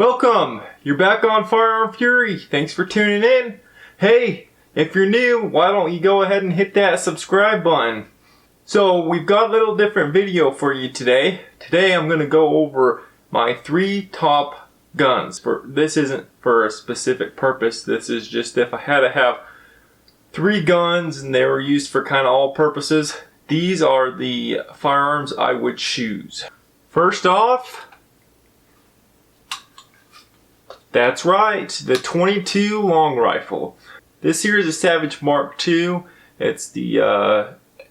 Welcome! You're back on Firearm Fury. Thanks for tuning in. Hey, if you're new, why don't you go ahead and hit that subscribe button. So we've got a little different video for you today. Today I'm going to go over my 3 top guns. This isn't for a specific purpose. This is just if I had to have 3 guns and they were used for kind of all purposes. These are the firearms I would choose. First off, that's right, the 22 long rifle. This here is a Savage Mark II. It's the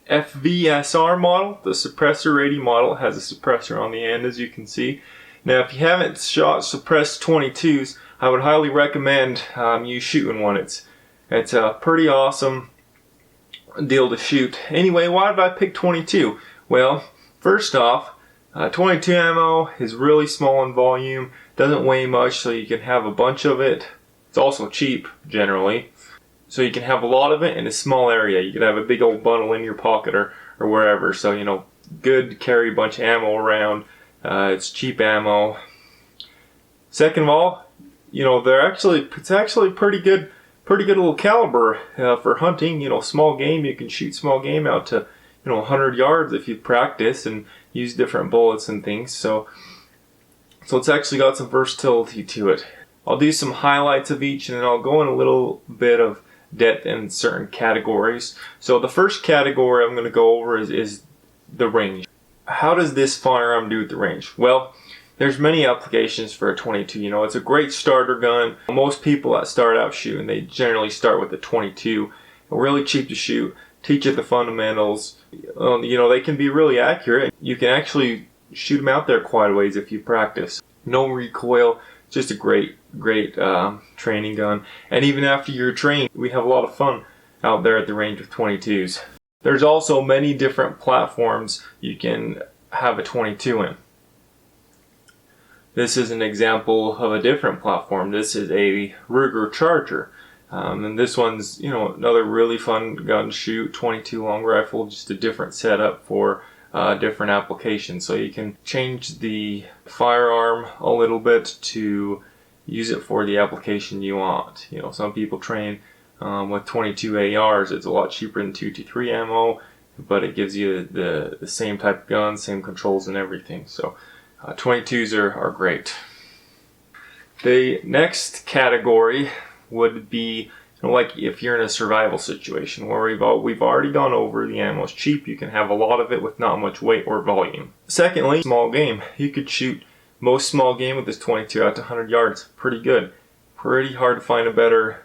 FVSR model, the suppressor rating model. It has a suppressor on the end, as you can see. Now, if you haven't shot suppressed 22s, I would highly recommend you shooting one. It's a pretty awesome deal to shoot. Anyway, why did I pick 22? Well, first off, 22 ammo is really small in volume, doesn't weigh much, so you can have a bunch of it. It's also cheap, generally, so you can have a lot of it in a small area. You could have a big old bundle in your pocket or wherever, so good to carry a bunch of ammo around. It's cheap ammo. Second of all, it's actually pretty good little caliber for hunting. Small game. You can shoot small game out to 100 yards if you practice and use different bullets and things. So it's actually got some versatility to it. I'll do some highlights of each, and then I'll go in a little bit of depth in certain categories. So the first category I'm going to go over is the range. How does this firearm do with the range? Well, there's many applications for a 22. It's a great starter gun. Most people that start out shooting, they generally start with a 22. Really cheap to shoot. Teach it the fundamentals. They can be really accurate. You can actually shoot them out there quite a ways if you practice. No recoil, just a great training gun. And even after you're trained, we have a lot of fun out there at the range with 22s. There's also many different platforms you can have a 22 in. This is an example of a different platform. This is a Ruger Charger. And this one's, another really fun gun to shoot, 22 long rifle, just a different setup for different applications. So you can change the firearm a little bit to use it for the application you want. Some people train with 22 ARs. It's a lot cheaper than 223 ammo, but it gives you the same type of gun, same controls and everything. So 22s are great. The next category would be like if you're in a survival situation where we've already gone over the ammo is cheap. You can have a lot of it with not much weight or volume. Secondly, small game. You could shoot most small game with this 22 out to 100 yards. Pretty good. Pretty hard to find a better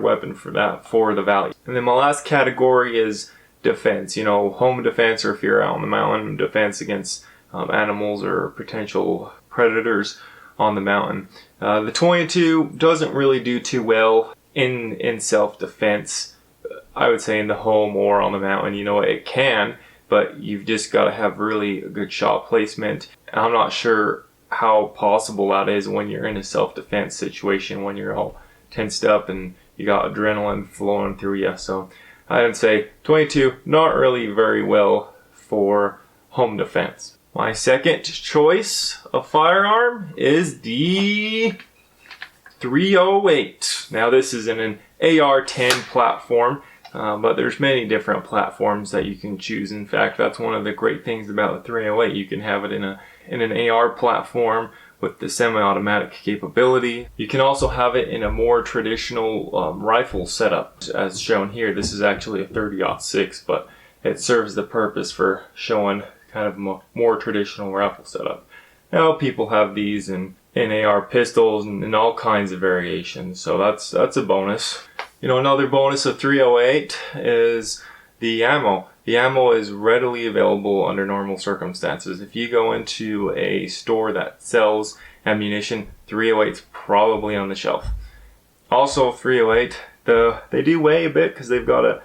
weapon for that, for the value. And then my last category is defense. Home defense, or if you're out on the mountain, defense against animals or potential predators on the mountain. The 22 doesn't really do too well in self-defense. I would say in the home or on the mountain. It can, but you've just got to have really good shot placement. I'm not sure how possible that is when you're in a self-defense situation, when you're all tensed up and you got adrenaline flowing through you. So I'd say 22, not really very well for home defense. My second choice of firearm is the 308. Now this is in an AR-10 platform, but there's many different platforms that you can choose. In fact, that's one of the great things about the 308. You can have it in an AR platform with the semi-automatic capability. You can also have it in a more traditional rifle setup, as shown here. This is actually a 30-06, but it serves the purpose for showing kind of a more traditional rifle setup. Now people have these in AR pistols and all kinds of variations, so that's a bonus. Another bonus of 308 is the ammo. The ammo is readily available under normal circumstances. If you go into a store that sells ammunition, 308's probably on the shelf. Also 308, they do weigh a bit because they've got a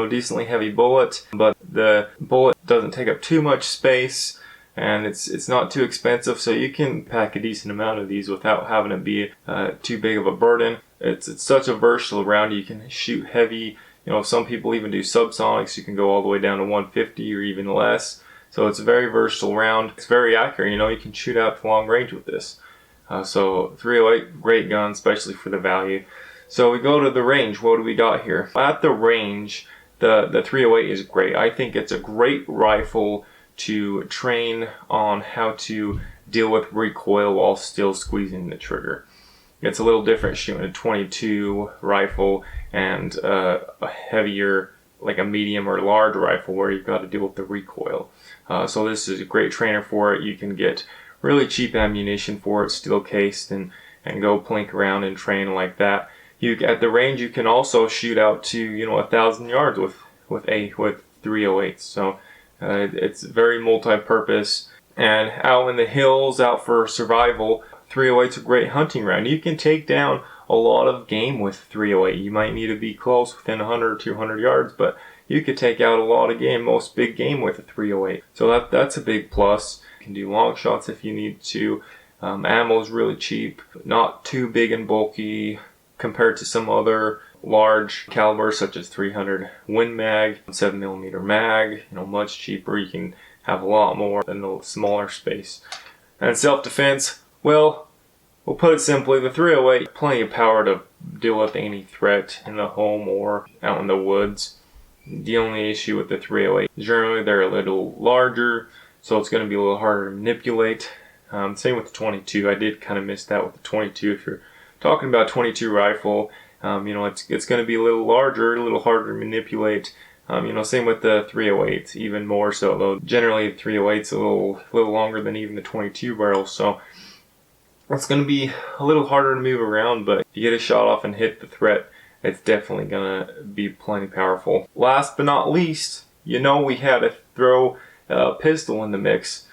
decently heavy bullet, but the bullet doesn't take up too much space, and it's not too expensive, so you can pack a decent amount of these without having it be too big of a burden. It's such a versatile round. You can shoot heavy. Some people even do subsonics. You can go all the way down to 150 or even less. So it's a very versatile round. It's very accurate. You can shoot out to long range with this. So 308, great gun, especially for the value. So we go to the range. What do we got here? At the range, the 308 is great. I think it's a great rifle to train on how to deal with recoil while still squeezing the trigger. It's a little different shooting a 22 rifle and a heavier, like a medium or large rifle, where you've got to deal with the recoil. So this is a great trainer for it. You can get really cheap ammunition for it, steel cased, and go plink around and train like that. At the range, you can also shoot out to 1,000 yards with 308s. So it's very multi-purpose. And out in the hills, out for survival, 308's a great hunting round. You can take down a lot of game with 308. You might need to be close, within 100 or 200 yards, but you could take out a lot of game, most big game, with a 308. So that's a big plus. You can do long shots if you need to. Ammo is really cheap, not too big and bulky compared to some other large calibers such as 300 Win Mag, 7mm mag. Much cheaper. You can have a lot more in the smaller space. And self-defense, well, we'll put it simply, the 308, plenty of power to deal with any threat in the home or out in the woods. The only issue with the 308, generally they're a little larger, so it's going to be a little harder to manipulate. Same with the 22. I did kind of miss that with the 22. If you're talking about 22 rifle, it's going to be a little larger, a little harder to manipulate. Same with the 308, even more so, though generally the 308's a little longer than even the 22 barrel, so it's going to be a little harder to move around, but if you get a shot off and hit the threat, it's definitely going to be plenty powerful. Last but not least, we had to throw a pistol in the mix.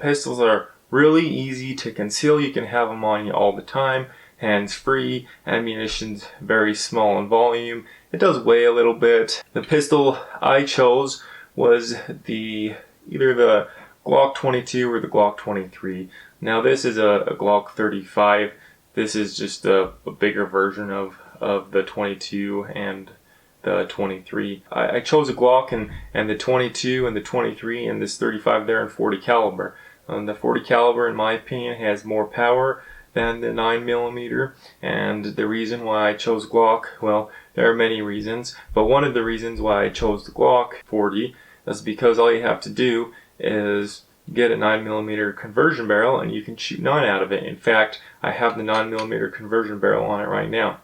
Pistols are really easy to conceal. You can have them on you all the time, hands-free. Ammunition's very small in volume. It does weigh a little bit. The pistol I chose was either the Glock 22 or the Glock 23. Now this is a Glock 35. This is just a bigger version of the 22 and the 23. I chose a Glock and the 22 and the 23 and this 35 there in 40 caliber. The 40 caliber, in my opinion, has more power than the 9mm, and the reason why I chose Glock, well, there are many reasons, but one of the reasons why I chose the Glock 40 is because all you have to do is get a 9mm conversion barrel and you can shoot 9 out of it. In fact, I have the 9mm conversion barrel on it right now.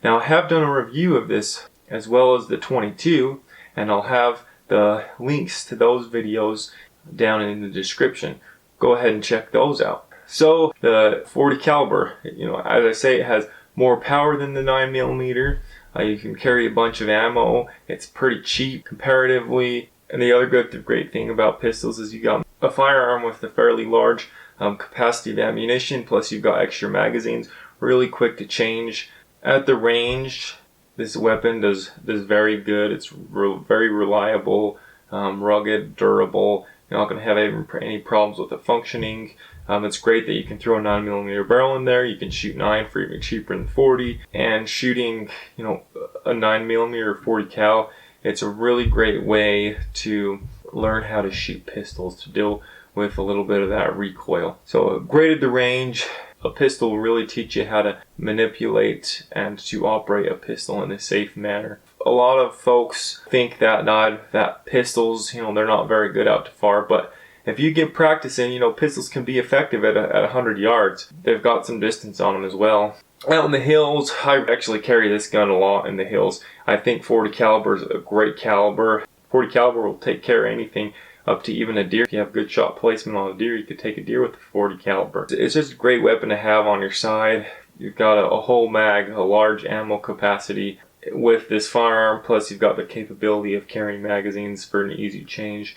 Now, I have done a review of this as well as the 22, and I'll have the links to those videos down in the description. Go ahead and check those out. So the 40 caliber, as I say, it has more power than the 9mm. You can carry a bunch of ammo. It's pretty cheap comparatively. And the other great thing about pistols is you got a firearm with a fairly large capacity of ammunition, plus you've got extra magazines, really quick to change. At the range, this weapon does very good. It's very reliable, rugged, durable. You're not going to have any problems with it functioning. It's great that you can throw a 9mm barrel in there. You can shoot 9 for even cheaper than 40. And shooting, a 9mm or 40 cal, it's a really great way to learn how to shoot pistols, to deal with a little bit of that recoil. So great at the range. A pistol will really teach you how to manipulate and to operate a pistol in a safe manner. A lot of folks think that pistols, they're not very good out to far, but if you get practicing, pistols can be effective at 100 yards. They've got some distance on them as well. Out in the hills, I actually carry this gun a lot in the hills. I think 40 caliber is a great caliber. 40 caliber will take care of anything up to even a deer. If you have good shot placement on a deer, you could take a deer with the 40 caliber. It's just a great weapon to have on your side. You've got a whole mag, a large ammo capacity with this firearm, plus you've got the capability of carrying magazines for an easy change.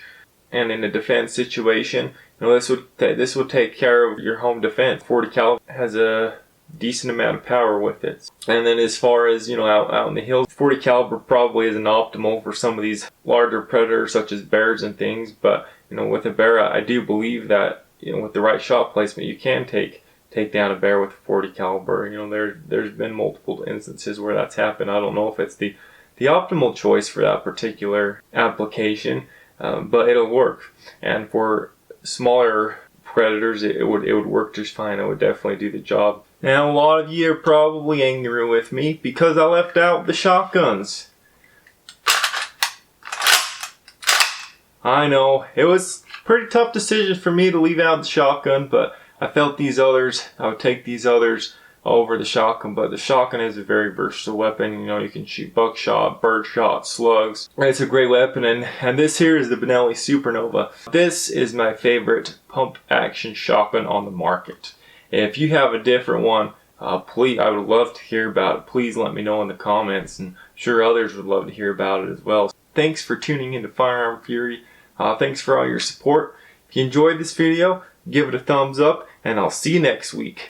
And in a defense situation, this would take care of your home defense. 40 caliber has a decent amount of power with it. And then as far as out in the hills, 40 caliber probably isn't optimal for some of these larger predators such as bears and things, but with a bear, I do believe that with the right shot placement you can take down a bear with a 40 caliber. There's been multiple instances where that's happened. I don't know if it's the optimal choice for that particular application, but it'll work. And for smaller predators, it would work just fine. It would definitely do the job. Now a lot of you are probably angry with me because I left out the shotguns. I know, it was a pretty tough decision for me to leave out the shotgun, but I felt I would take these others over the shotgun. But the shotgun is a very versatile weapon. You know, you can shoot buckshot, birdshot, slugs. It's a great weapon, and this here is the Benelli Supernova. This is my favorite pump action shotgun on the market. If you have a different one, please, I would love to hear about it. Please let me know in the comments, and I'm sure others would love to hear about it as well. Thanks for tuning into Firearm Fury. Thanks for all your support. If you enjoyed this video, give it a thumbs up, and I'll see you next week.